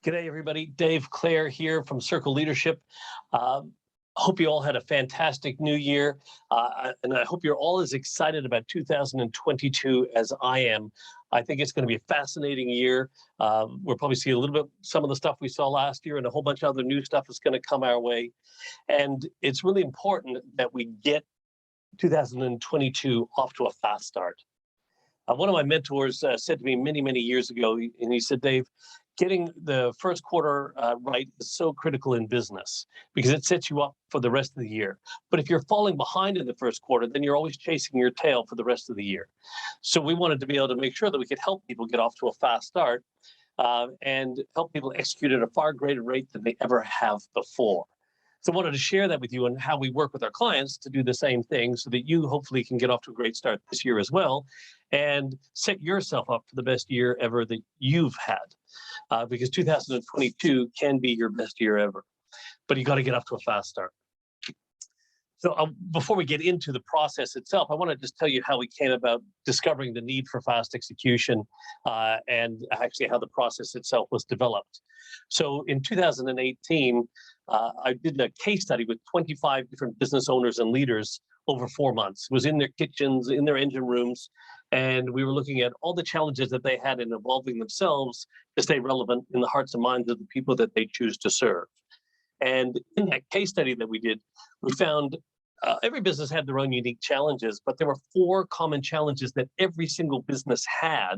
G'day, everybody. Dave Clare here from Circle Leadership. Hope you all had a fantastic new year, and I hope you're all as excited about 2022 as I am. I think it's going to be a fascinating year. We'll probably see a little bit some of the stuff we saw last year, and a whole bunch of other new stuff is going to come our way. And it's really important that we get 2022 off to a fast start. One of my mentors said to me many, many years ago, and he said, Dave, getting the first quarter right is so critical in business because it sets you up for the rest of the year. But if you're falling behind in the first quarter, then you're always chasing your tail for the rest of the year. So we wanted to be able to make sure that we could help people get off to a fast start and help people execute at a far greater rate than they ever have before. So I wanted to share that with you and how we work with our clients to do the same thing so that you hopefully can get off to a great start this year as well and set yourself up for the best year ever that you've had. Because 2022 can be your best year ever, but you got to get off to a fast start. So before we get into the process itself, I want to just tell you how we came about discovering the need for fast execution and actually how the process itself was developed. So in 2018, I did a case study with 25 different business owners and leaders over 4 months. It was in their kitchens, in their engine rooms, and we were looking at all the challenges that they had in evolving themselves to stay relevant in the hearts and minds of the people that they choose to serve. And in that case study that we did, we found every business had their own unique challenges, but there were 4 common challenges that every single business had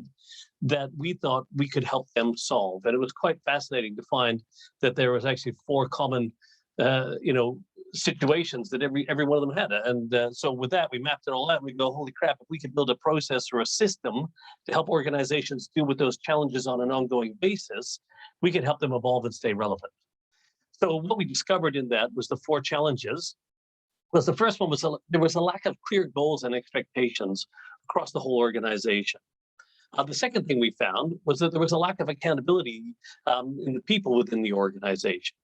that we thought we could help them solve. And it was quite fascinating to find that there was actually 4 common, situations that every one of them had. And so with that, we mapped it all out. And we go, holy crap, if we could build a process or a system to help organizations deal with those challenges on an ongoing basis, we could help them evolve and stay relevant. So what we discovered in that was the 4 challenges. Was the first one was there was a lack of clear goals and expectations across the whole organization. The second thing we found was that there was a lack of accountability in the people within the organization.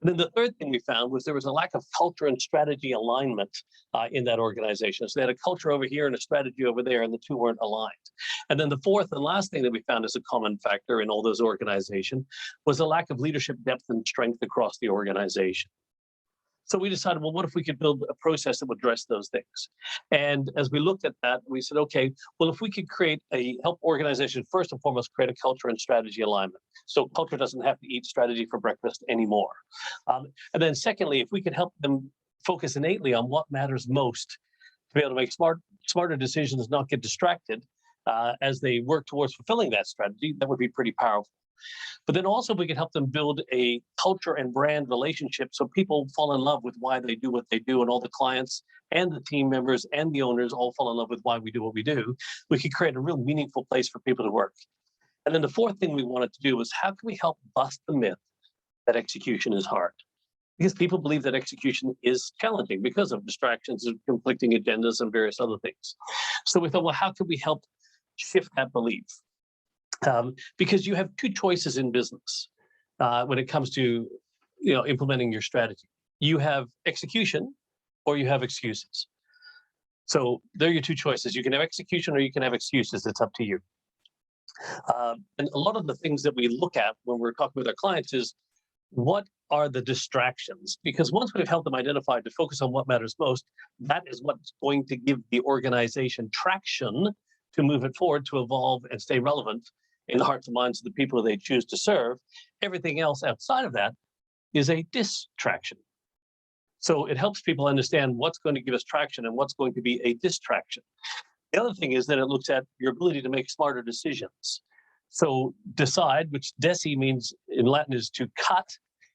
And then the third thing we found was there was a lack of culture and strategy alignment in that organization. So they had a culture over here and a strategy over there, and the two weren't aligned. And then the fourth and last thing that we found as a common factor in all those organizations was a lack of leadership depth and strength across the organization. So we decided, well, what if we could build a process that would address those things? And as we looked at that, we said, okay, well, if we could help organizations, first and foremost, create a culture and strategy alignment. So culture doesn't have to eat strategy for breakfast anymore. And then secondly, if we could help them focus innately on what matters most to be able to make smarter decisions, not get distracted as they work towards fulfilling that strategy, that would be pretty powerful. But then also we could help them build a culture and brand relationship so people fall in love with why they do what they do, and all the clients and the team members and the owners all fall in love with why we do what we do. We could create a real meaningful place for people to work. And then the fourth thing we wanted to do was how can we help bust the myth that execution is hard? Because people believe that execution is challenging because of distractions and conflicting agendas and various other things. So we thought, well, how can we help shift that belief? Because you have 2 choices in business when it comes to implementing your strategy. You have execution or you have excuses. So they're your 2 choices. You can have execution or you can have excuses. It's up to you. And a lot of the things that we look at when we're talking with our clients is what are the distractions? Because once we've helped them identify to focus on what matters most, that is what's going to give the organization traction to move it forward, to evolve and stay relevant in the hearts and minds of the people they choose to serve. Everything else outside of that is a distraction. So it helps people understand what's going to give us traction and what's going to be a distraction. The other thing is that it looks at your ability to make smarter decisions. So decide, which deci means in Latin is to cut.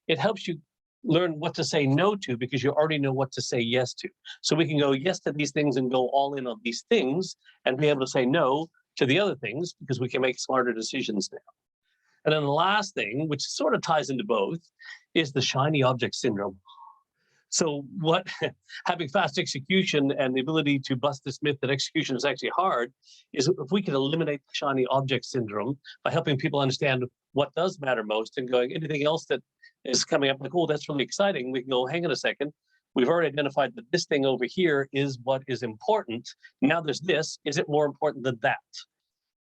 It helps you learn what to say no to because you already know what to say yes to. So we can go yes to these things and go all in on these things and be able to say no to the other things because we can make smarter decisions now. And then the last thing, which sort of ties into both, is the shiny object syndrome. So what having fast execution and the ability to bust this myth that execution is actually hard is if we can eliminate the shiny object syndrome by helping people understand what does matter most and going anything else that is coming up like, oh, that's really exciting. We can go, hang on a second. We've already identified that this thing over here is what is important. Now there's this. Is it more important than that?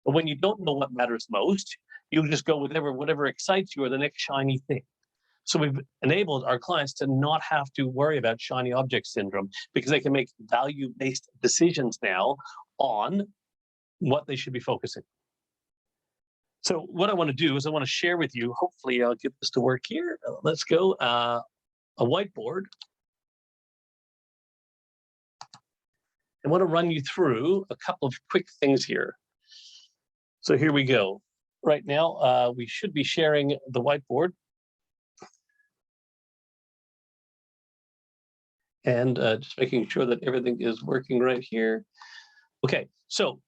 But when you don't know what matters most, You just go with whatever excites you or the next shiny thing. So we've enabled our clients to not have to worry about shiny object syndrome because they can make value-based decisions now on what they should be focusing. So what I want to do is I want to share with you, hopefully I'll get this to work here. Let's go, a whiteboard. I want to run you through a couple of quick things here. So here we go. Right now, we should be sharing the whiteboard. And just making sure that everything is working right here. Okay, so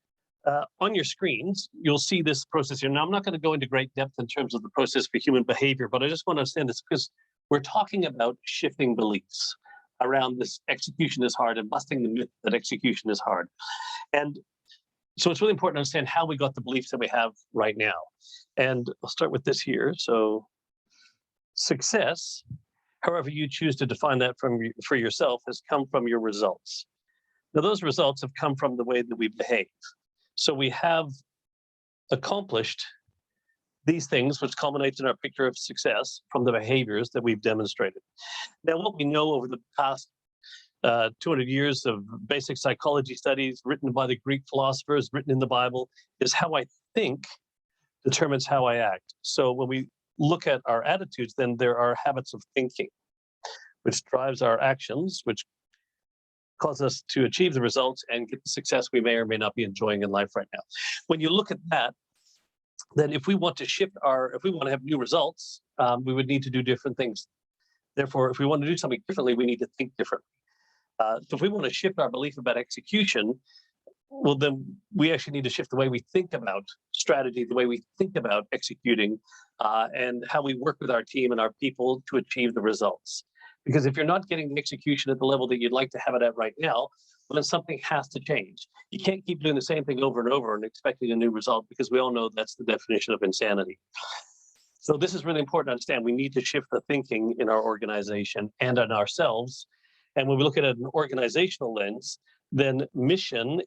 on your screens, you'll see this process here. Now, I'm not going to go into great depth in terms of the process for human behavior, but I just want to understand this because we're talking about shifting beliefs around this execution is hard and busting the myth that execution is hard. And so it's really important to understand how we got the beliefs that we have right now. And I'll start with this here. So success, however you choose to define that for yourself, has come from your results. Now, those results have come from the way that we behave. So we have accomplished these things, which culminates in our picture of success from the behaviors that we've demonstrated. Now, what we know over the past 200 years of basic psychology studies written by the Greek philosophers, written in the Bible, is how I think determines how I act. So when we look at our attitudes, then there are habits of thinking, which drives our actions, which cause us to achieve the results and get the success we may or may not be enjoying in life right now. When you look at that, then if we want to if we want to have new results, we would need to do different things. Therefore, if we want to do something differently, we need to think differently. So if we want to shift our belief about execution, well, then we actually need to shift the way we think about strategy, the way we think about executing, and how we work with our team and our people to achieve the results. Because if you're not getting the execution at the level that you'd like to have it at right now, well, then something has to change. You can't keep doing the same thing over and over and expecting a new result, because we all know that's the definition of insanity. So this is really important to understand. We need to shift the thinking in our organization and in ourselves. And when we look at it in an organizational lens, then mission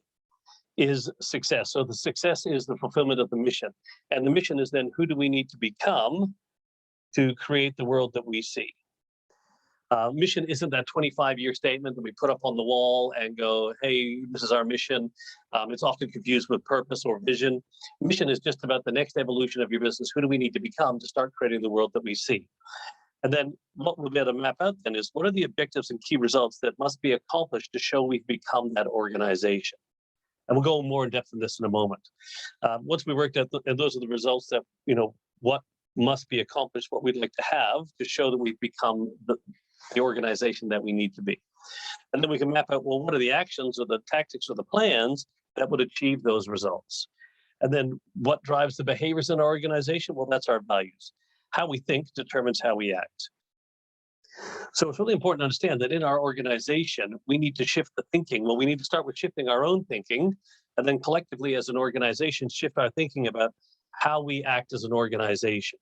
is success. So the success is the fulfillment of the mission. And the mission is then, who do we need to become to create the world that we see? Mission isn't that 25-year statement that we put up on the wall and go, hey, this is our mission. It's often confused with purpose or vision. Mission is just about the next evolution of your business. Who do we need to become to start creating the world that we see? And then what we'll be able to map out then is, what are the objectives and key results that must be accomplished to show we've become that organization? And we'll go more in depth in this in a moment. Once we worked out, and those are the results that, what must be accomplished, what we'd like to have to show that we've become the organization that we need to be. And then we can map out, well, what are the actions or the tactics or the plans that would achieve those results? And then what drives the behaviors in our organization? Well, that's our values. How we think determines how we act. So it's really important to understand that in our organization, we need to shift the thinking. Well, we need to start with shifting our own thinking, and then collectively as an organization, shift our thinking about how we act as an organization,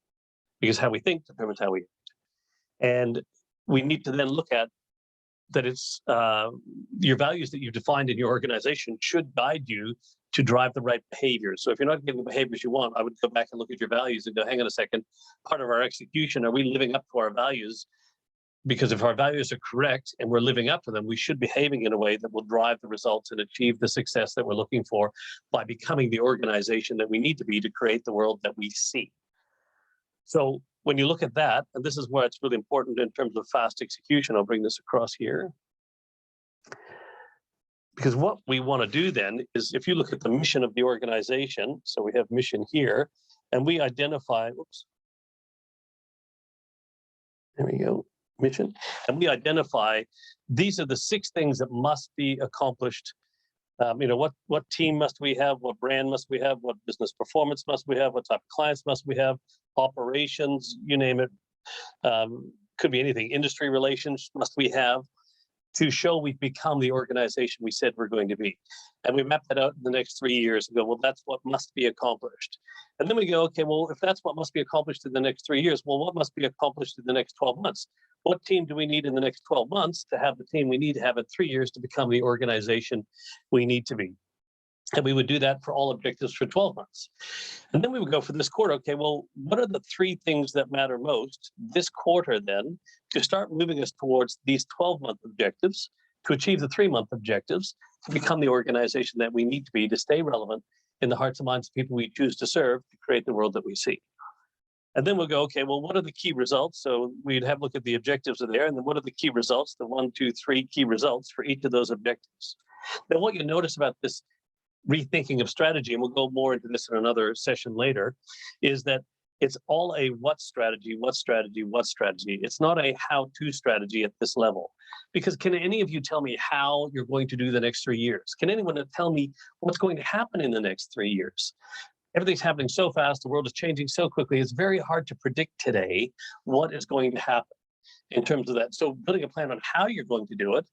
because how we think determines how we act. And we need to then look at that it's your values that you've defined in your organization should guide you to drive the right behaviors. So if you're not getting the behaviors you want, I would go back and look at your values and go, hang on a second, part of our execution, are we living up to our values? Because if our values are correct and we're living up to them, we should be behaving in a way that will drive the results and achieve the success that we're looking for by becoming the organization that we need to be to create the world that we see. So when you look at that, and this is where it's really important in terms of fast execution, I'll bring this across here. Because what we want to do then is, if you look at the mission of the organization, so we have mission here, and we identify, there we go, mission, and we identify, these are the 6 things that must be accomplished. What team must we have? What brand must we have? What business performance must we have? What type of clients must we have? Operations, you name it. Could be anything. Industry relations must we have to show we've become the organization we said we're going to be. And we map that out in the next 3 years and go, well, that's what must be accomplished. And then we go, okay, well, if that's what must be accomplished in the next 3 years, well, what must be accomplished in the next 12 months? What team do we need in the next 12 months to have the team we need to have in 3 years to become the organization we need to be? And we would do that for all objectives for 12 months. And then we would go for this quarter. Okay, well, what are the 3 things that matter most this quarter then to start moving us towards these 12-month objectives, to achieve the 3-month objectives, to become the organization that we need to be to stay relevant in the hearts and minds of people we choose to serve to create the world that we see. And then we'll go, okay, well, what are the key results? So we'd have a look at the objectives are there, and then what are the key results, the 1, 2, 3 key results for each of those objectives. Then what you notice about this rethinking of strategy, and we'll go more into this in another session later, is that it's all a what strategy, what strategy, what strategy. It's not a how-to strategy at this level. Because can any of you tell me how you're going to do the next 3 years? Can anyone tell me what's going to happen in the next 3 years? Everything's happening so fast, the world is changing so quickly, it's very hard to predict today what is going to happen in terms of that. So building a plan on how you're going to do it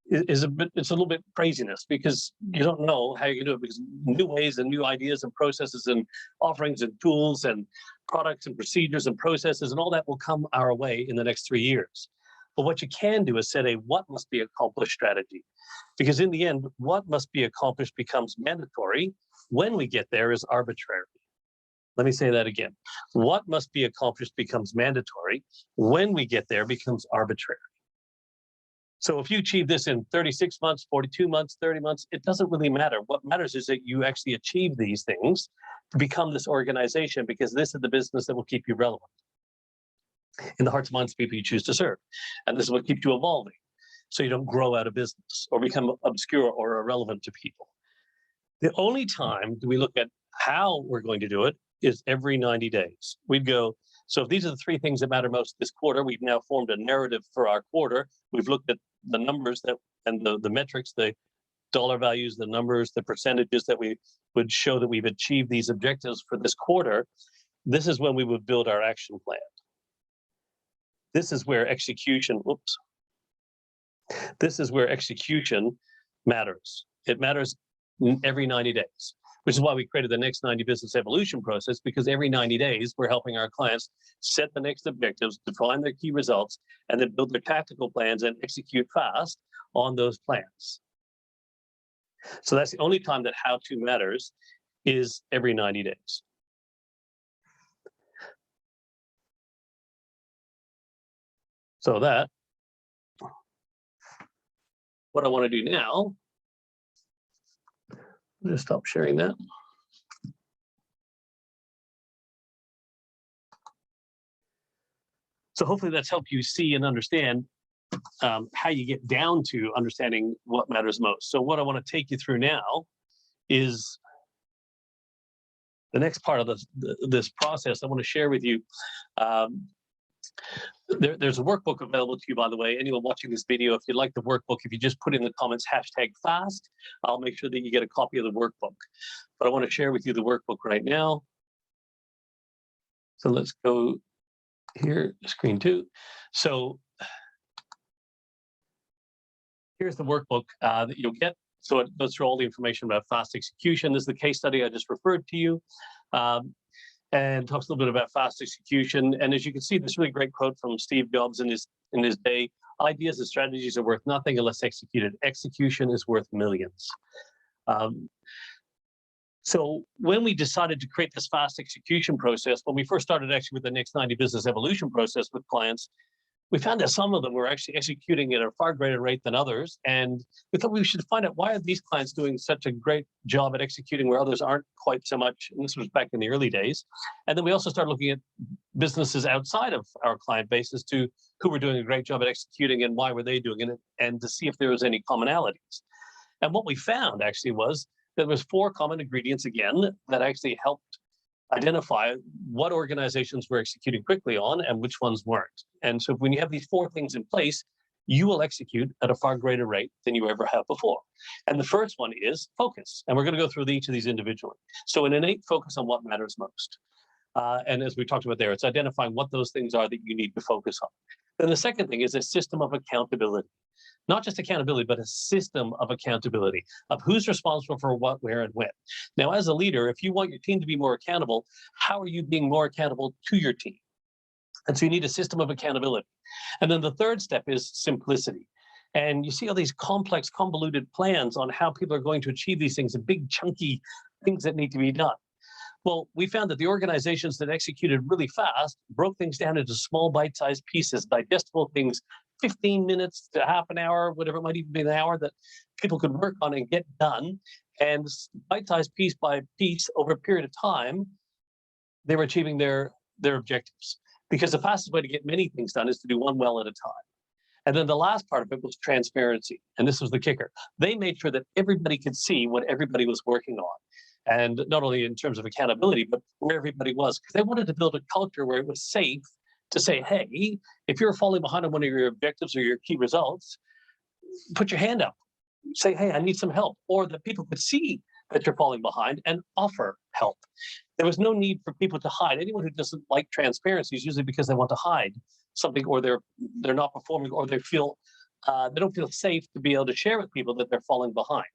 it's a little bit craziness, because you don't know how you can do it, because new ways and new ideas and processes and offerings and tools and products and procedures and processes and all that will come our way in the next 3 years. But what you can do is set a what must be accomplished strategy, because in the end, what must be accomplished becomes mandatory. When we get there is arbitrary. Let me say that again. What must be accomplished becomes mandatory. When we get there becomes arbitrary. So if you achieve this in 36 months, 42 months, 30 months, it doesn't really matter. What matters is that you actually achieve these things to become this organization, because this is the business that will keep you relevant in the hearts and minds of people you choose to serve. And this is what keeps you evolving, so you don't grow out of business or become obscure or irrelevant to people. The only time do we look at how we're going to do it is every 90 days. We'd go, so if these are the 3 things that matter most this quarter, we've now formed a narrative for our quarter. We've looked at the numbers that and the metrics, the dollar values, the numbers, the percentages that we would show that we've achieved these objectives for this quarter. This is when we would build our action plan. This is where execution, this is where execution matters. It matters every 90 days, which is why we created the next 90 business evolution process, because every 90 days we're helping our clients set the next objectives, define their key results, and then build their tactical plans and execute fast on those plans. So that's the only time that how-to matters, is every 90 days. So that, what I want to do now, I'm going to stop sharing that. So hopefully that's helped you see and understand how you get down to understanding what matters most. So what I want to take you through now is the next part of this process. I want to share with you. There's a workbook available to you, by the way. Anyone watching this video, if you'd like the workbook, if you just put in the comments #FAST, I'll make sure that you get a copy of the workbook. But I want to share with you the workbook right now. So let's go here, screen 2. So here's the workbook that you'll get. So it goes through all the information about fast execution. This is the case study I just referred to you. And talks a little bit about fast execution. And as you can see, this really great quote from Steve Jobs in his day: "Ideas and strategies are worth nothing unless executed. Execution is worth millions." So when we decided to create this fast execution process, when we first started actually with the next 90 business evolution process with clients, we found that some of them were actually executing at a far greater rate than others. And we thought we should find out, why are these clients doing such a great job at executing where others aren't quite so much? And this was back in the early days. And then we also started looking at businesses outside of our client base as to who were doing a great job at executing and why were they doing it, and to see if there was any commonalities. And what we found actually was that there was 4 common ingredients, again, that actually helped identify what organizations were executing quickly on and which ones weren't. And so when you have these 4 things in place, you will execute at a far greater rate than you ever have before. And the first one is focus. And we're going to go through each of these individually. So an innate focus on what matters most. And as we talked about there, it's identifying what those things are that you need to focus on. Then the second thing is a system of accountability. Not just accountability, but a system of accountability of who's responsible for what, where, and when. Now, as a leader, if you want your team to be more accountable, how are you being more accountable to your team? And so you need a system of accountability. And then the third step is simplicity. And you see all these complex, convoluted plans on how people are going to achieve these things, and big, chunky things that need to be done. Well, we found that the organizations that executed really fast broke things down into small bite-sized pieces, digestible things, 15 minutes to half an hour, whatever it might even be an hour, that people could work on and get done. And bite-sized piece by piece over a period of time, they were achieving their objectives. Because the fastest way to get many things done is to do one well at a time. And then the last part of it was transparency. And this was the kicker. They made sure that everybody could see what everybody was working on. And not only in terms of accountability, but where everybody was. Because they wanted to build a culture where it was safe to say, hey, if you're falling behind on one of your objectives or your key results, put your hand up. Say, hey, I need some help. Or that people could see that you're falling behind and offer help. There was no need for people to hide. Anyone who doesn't like transparency is usually because they want to hide something, or they're not performing, or they don't feel safe to be able to share with people that they're falling behind.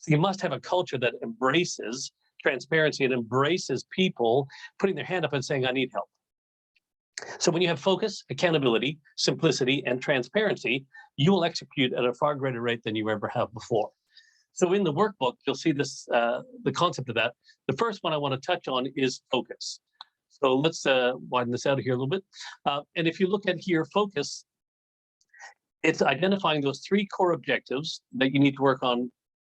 So you must have a culture that embraces transparency and embraces people putting their hand up and saying, I need help. So when you have focus, accountability, simplicity, and transparency, you will execute at a far greater rate than you ever have before. So in the workbook, you'll see this, the concept of that. The first one I want to touch on is focus. So let's widen this out here a little bit. And if you look at here, focus, it's identifying those three core objectives that you need to work on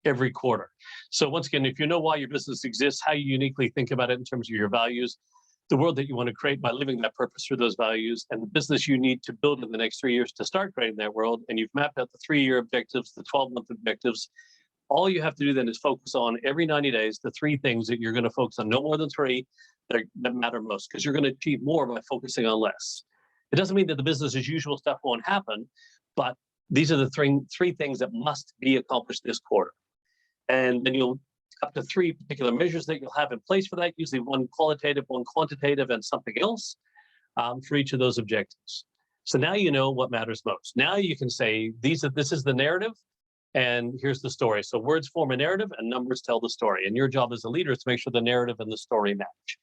every quarter. So once again, if you know why your business exists, how you uniquely think about it in terms of your values, the world that you want to create by living that purpose through those values, and the business you need to build in the next 3 years to start creating that world, and you've mapped out the 3-year objectives, the 12-month objectives, all you have to do then is focus on every 90 days, the 3 things that you're going to focus on, no more than 3 that matter most, because you're going to achieve more by focusing on less. It doesn't mean that the business as usual stuff won't happen, but these are the three things that must be accomplished this quarter. And then you'll up to 3 particular measures that you'll have in place for that, usually one qualitative, one quantitative, and something else for each of those objectives. So now you know what matters most. Now you can say, this is the narrative, and here's the story. So words form a narrative, and numbers tell the story. And your job as a leader is to make sure the narrative and the story match.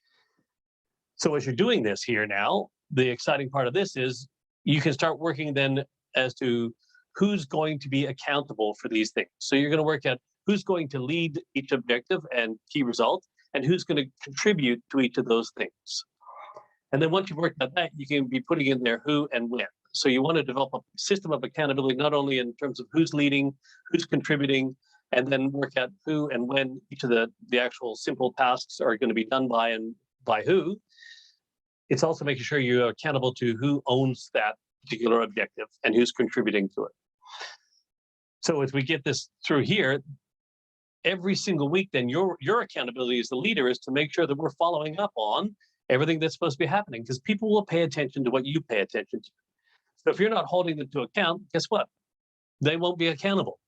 So as you're doing this here now, the exciting part of this is you can start working then as to who's going to be accountable for these things. So you're going to work out who's going to lead each objective and key result, and who's going to contribute to each of those things. And then once you've worked out that, you can be putting in there who and when. So you want to develop a system of accountability, not only in terms of who's leading, who's contributing, and then work out who and when each of the actual simple tasks are going to be done by, and by who. It's also making sure you're accountable to who owns that particular objective and who's contributing to it. So as we get this through here, every single week, then your accountability as the leader is to make sure that we're following up on everything that's supposed to be happening, because people will pay attention to what you pay attention to. So if you're not holding them to account, guess what? They won't be accountable.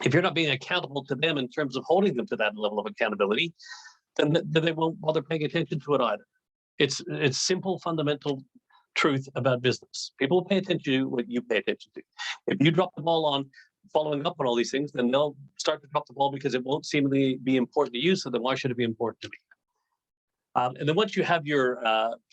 If you're not being accountable to them in terms of holding them to that level of accountability, then they won't bother paying attention to it either. It's simple, fundamental truth about business. People will pay attention to what you pay attention to. If you drop the ball on following up on all these things, then they'll start to drop the ball because it won't seemingly be important to you. So then why should it be important to me? And then once you have your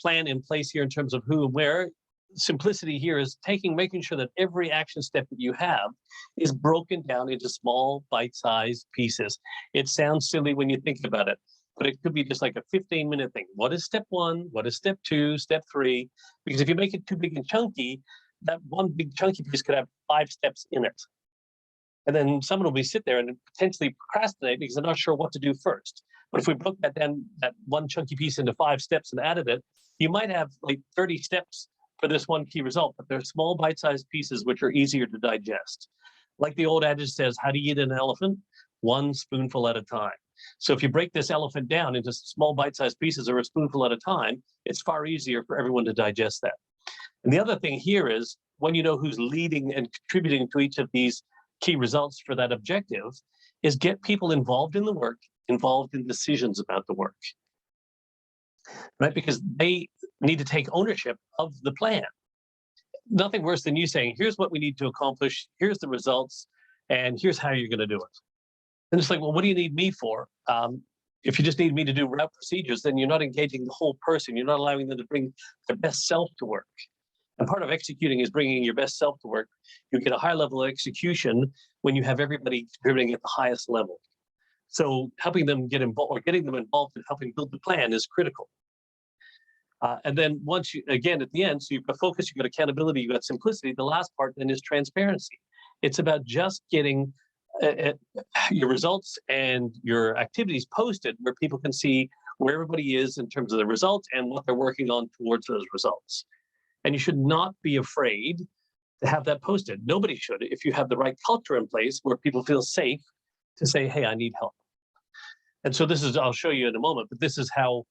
plan in place here in terms of who and where, simplicity here is making sure that every action step that you have is broken down into small bite-sized pieces. It sounds silly when you think about it, but it could be just like a 15-minute thing. What is step 1? What is step 2? Step 3? Because if you make it too big and chunky, that one big chunky piece could have 5 steps in it. And then someone will sit there and potentially procrastinate because they're not sure what to do first. But if we broke that down, that one chunky piece into 5 steps and added it, you might have like 30 steps for this one key result, but they're small bite-sized pieces which are easier to digest. Like the old adage says, how do you eat an elephant? One spoonful at a time. So if you break this elephant down into small bite-sized pieces or a spoonful at a time, it's far easier for everyone to digest that. And the other thing here is when you know who's leading and contributing to each of these key results for that objective, is get people involved in the work, involved in decisions about the work, right? Because they need to take ownership of the plan. Nothing worse than you saying, here's what we need to accomplish, here's the results, and here's how you're going to do it. And it's like, well, what do you need me for? If you just need me to do route procedures, then you're not engaging the whole person. You're not allowing them to bring their best self to work. And part of executing is bringing your best self to work. You get a high level of execution when you have everybody contributing at the highest level. So helping them get involved or getting them involved in helping build the plan is critical. And then once you, again, at the end, so you've got focus, you've got accountability, you've got simplicity. The last part then is transparency. It's about just getting your results and your activities posted where people can see where everybody is in terms of the results and what they're working on towards those results. And you should not be afraid to have that posted. Nobody should, if you have the right culture in place where people feel safe to say, hey, I need help. And so this is, I'll show you in a moment, but this is how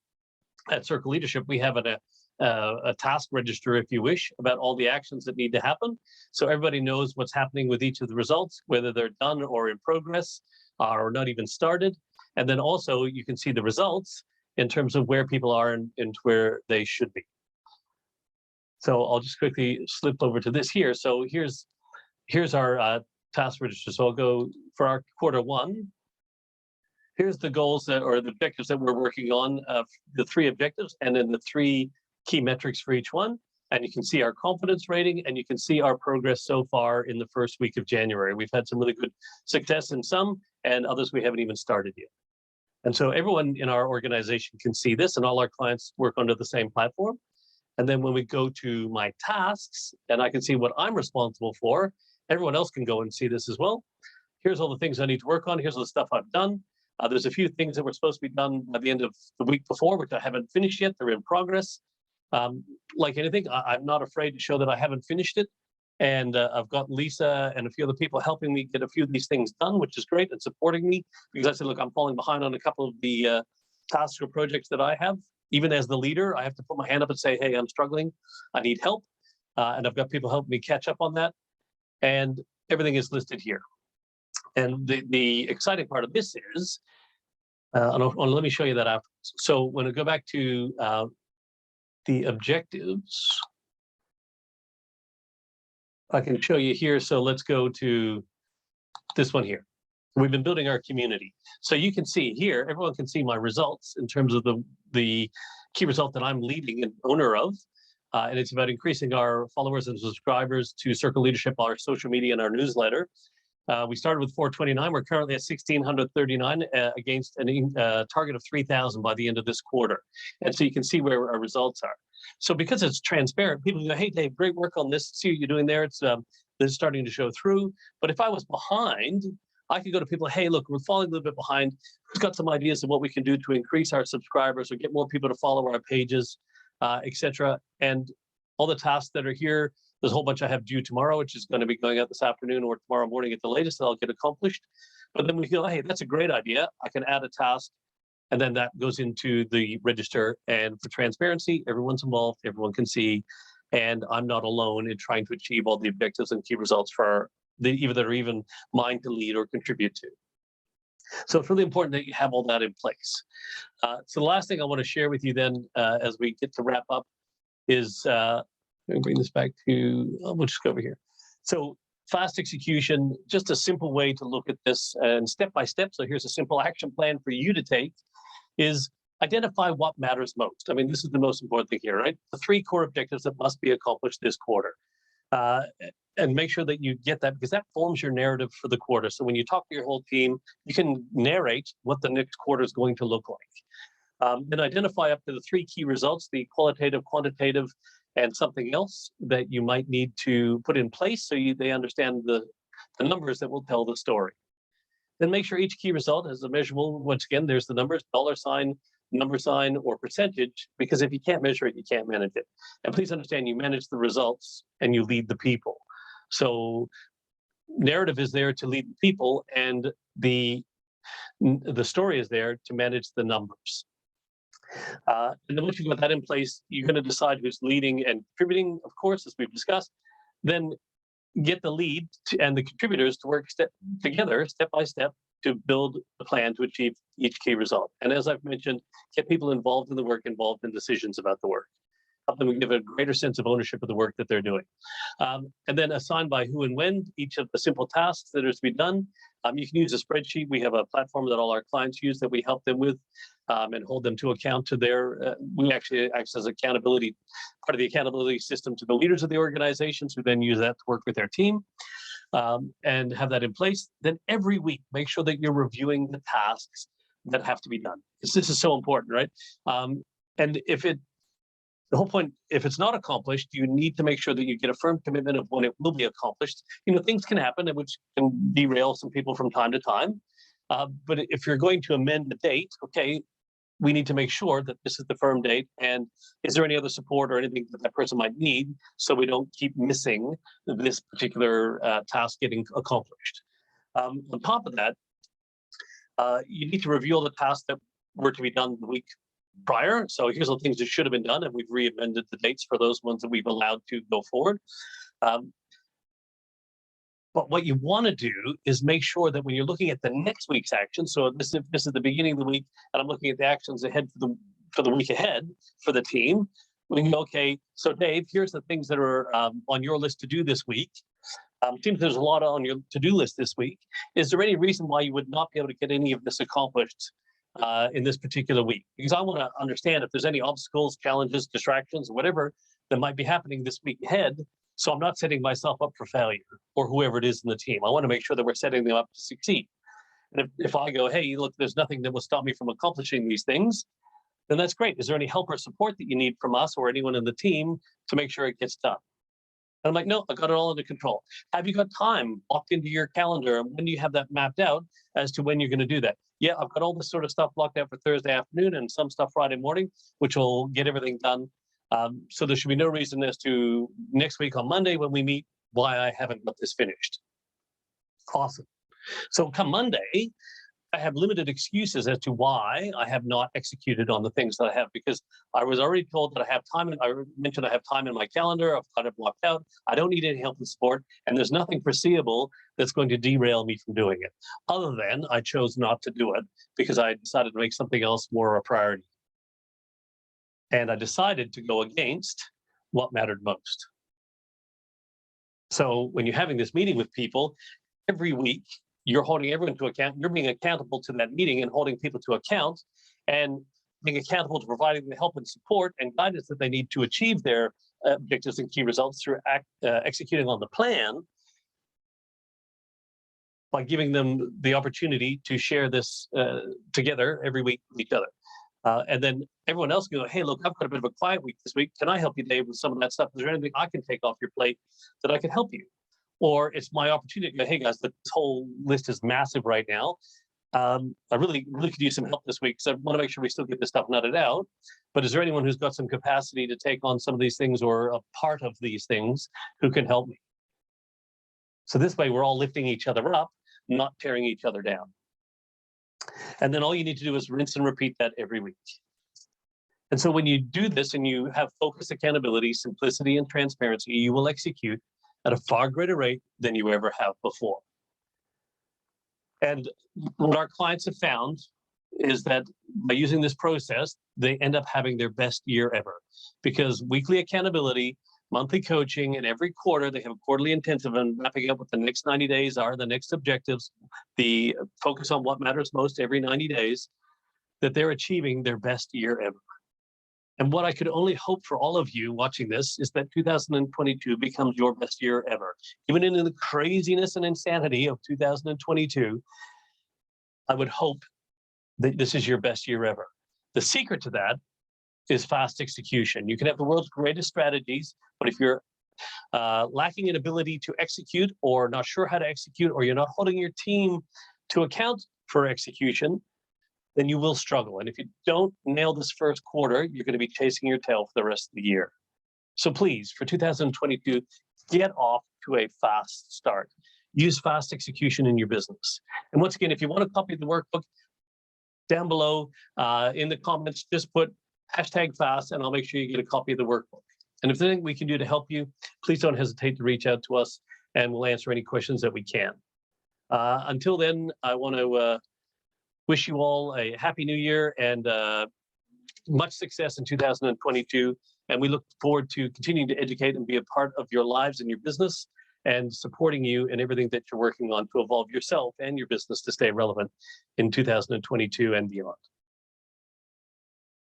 at Circle Leadership, we have a task register, if you wish, about all the actions that need to happen. So everybody knows what's happening with each of the results, whether they're done or in progress or not even started. And then also you can see the results in terms of where people are and where they should be. So I'll just quickly slip over to this here. So here's our task register. So I'll go for our quarter one. Here's the goals that, or the objectives that we're working on, the 3 objectives, and then the 3 key metrics for each one. And you can see our confidence rating, and you can see our progress so far in the first week of January. We've had some really good success in some, and others we haven't even started yet. And so everyone in our organization can see this, and all our clients work under the same platform. And then when we go to my tasks, and I can see what I'm responsible for, everyone else can go and see this as well. Here's all the things I need to work on. Here's all the stuff I've done. There's a few things that were supposed to be done by the end of the week before, which I haven't finished yet. They're in progress. Like anything, I'm not afraid to show that I haven't finished it. And I've got Lisa and a few other people helping me get a few of these things done, which is great, and supporting me, because I said, look, I'm falling behind on a couple of the tasks or projects that I have. Even as the leader, I have to put my hand up and say, hey, I'm struggling. I need help. And I've got people helping me catch up on that. And everything is listed here. And the exciting part of this is, let me show you that after. So when I go back to the objectives, I can show you here. So let's go to this one here. We've been building our community. So you can see here, everyone can see my results in terms of the key result that I'm leading and owner of. And it's about increasing our followers and subscribers to Circle Leadership, our social media, and our newsletter. We started with 429. We're currently at 1,639 against a target of 3,000 by the end of this quarter. And so you can see where our results are. So because it's transparent, people go, hey, Dave, great work on this. See what you're doing there. It's starting to show through. But if I was behind, I could go to people, hey, look, we're falling a little bit behind. Who's got some ideas of what we can do to increase our subscribers or get more people to follow our pages, etc. And all the tasks that are here, there's a whole bunch I have due tomorrow, which is going to be going out this afternoon or tomorrow morning at the latest that I'll get accomplished. But then we feel, hey, that's a great idea. I can add a task, and then that goes into the register. And for transparency, everyone's involved, everyone can see, and I'm not alone in trying to achieve all the objectives and key results for that are even mine to lead or contribute to. So it's really important that you have all that in place. So the last thing I want to share with you then, as we get to wrap up, is let me bring this back to, we'll just go over here. So fast execution, just a simple way to look at this and step by step. So here's a simple action plan for you to take, is identify what matters most. I mean, this is the most important thing here, right? The 3 core objectives that must be accomplished this quarter. And make sure that you get that, because that forms your narrative for the quarter. So when you talk to your whole team, you can narrate what the next quarter is going to look like. Then identify up to the 3 key results, the qualitative, quantitative, and something else that you might need to put in place so they understand the numbers that will tell the story. Then make sure each key result has a measurable, once again, there's the numbers, $sign, number sign, or percentage, because if you can't measure it, you can't manage it. And please understand, you manage the results and you lead the people. So narrative is there to lead the people, and the story is there to manage the numbers. And then once you've got that in place, you're going to decide who's leading and contributing, of course, as we've discussed. Then get the lead and the contributors to work together, step by step, to build a plan to achieve each key result. And as I've mentioned, get people involved in the work, involved in decisions about the work. Help them give a greater sense of ownership of the work that they're doing. And then assign by who and when each of the simple tasks that are to be done. You can use a spreadsheet. We have a platform that all our clients use that we help them with and hold them to account to their, we actually act as accountability, part of the accountability system to the leaders of the organizations who then use that to work with their team and have that in place. Then every week, make sure that you're reviewing the tasks that have to be done. Because this is so important, right? And the whole point, if it's not accomplished, you need to make sure that you get a firm commitment of when it will be accomplished. Things can happen, which can derail some people from time to time. But if you're going to amend the date, okay, we need to make sure that this is the firm date. And is there any other support or anything that person might need so we don't keep missing this particular task getting accomplished? On top of that, you need to review all the tasks that were to be done the week prior. So here's the things that should have been done, and we've re-amended the dates for those ones that we've allowed to go forward. But what you want to do is make sure that when you're looking at the next week's action, so this is the beginning of the week, and I'm looking at the actions ahead for the week ahead for the team. We can go, okay, so Dave, here's the things that are on your list to do this week. Seems there's a lot on your to-do list this week. Is there any reason why you would not be able to get any of this accomplished in this particular week? Because I want to understand if there's any obstacles, challenges, distractions, whatever that might be happening this week ahead. So I'm not setting myself up for failure or whoever it is in the team. I want to make sure that we're setting them up to succeed. And if I go, hey, look, there's nothing that will stop me from accomplishing these things, then that's great. Is there any help or support that you need from us or anyone in the team to make sure it gets done? And I'm like, no, I got it all under control. Have you got time locked into your calendar? And when do you have that mapped out as to when you're going to do that? Yeah, I've got all this sort of stuff blocked out for Thursday afternoon and some stuff Friday morning, which will get everything done. So there should be no reason as to next week on Monday when we meet why I haven't got this finished. Awesome. So come Monday, I have limited excuses as to why I have not executed on the things that I have, because I was already told that I have time, and I mentioned I have time in my calendar. I've got it blocked out. I don't need any help and support, and there's nothing foreseeable that's going to derail me from doing it. Other than I chose not to do it because I decided to make something else more a priority. And I decided to go against what mattered most. So when you're having this meeting with people, every week, you're holding everyone to account. You're being accountable to that meeting and holding people to account and being accountable to providing the help and support and guidance that they need to achieve their objectives and key results through executing on the plan by giving them the opportunity to share this together every week with each other. And then everyone else can go, hey, look, I've got a bit of a quiet week this week. Can I help you, Dave, with some of that stuff? Is there anything I can take off your plate that I can help you? Or it's my opportunity to go, hey, guys, this whole list is massive right now. I really could use some help this week, so I want to make sure we still get this stuff nutted out. But is there anyone who's got some capacity to take on some of these things or a part of these things who can help me? So this way, we're all lifting each other up, not tearing each other down. And then all you need to do is rinse and repeat that every week. And so when you do this and you have focused accountability, simplicity, and transparency, you will execute at a far greater rate than you ever have before. And what our clients have found is that by using this process, they end up having their best year ever, because weekly accountability, monthly coaching, and every quarter they have a quarterly intensive and mapping out what the next 90 days are, the next objectives, the focus on what matters most every 90 days, that they're achieving their best year ever. And what I could only hope for all of you watching this is that 2022 becomes your best year ever. Even in the craziness and insanity of 2022, I would hope that this is your best year ever. The secret to that is fast execution. You can have the world's greatest strategies, but if you're lacking an ability to execute or not sure how to execute, or you're not holding your team to account for execution, then you will struggle. And if you don't nail this first quarter, you're going to be chasing your tail for the rest of the year. So please, for 2022, get off to a fast start. Use fast execution in your business. And once again, if you want to copy the workbook, down below in the comments, just put #fast, and I'll make sure you get a copy of the workbook. And if there's anything we can do to help you, please don't hesitate to reach out to us, and we'll answer any questions that we can. Until then, I want to wish you all a happy new year and much success in 2022. And we look forward to continuing to educate and be a part of your lives and your business. and supporting you in everything that you're working on to evolve yourself and your business to stay relevant in 2022 and beyond.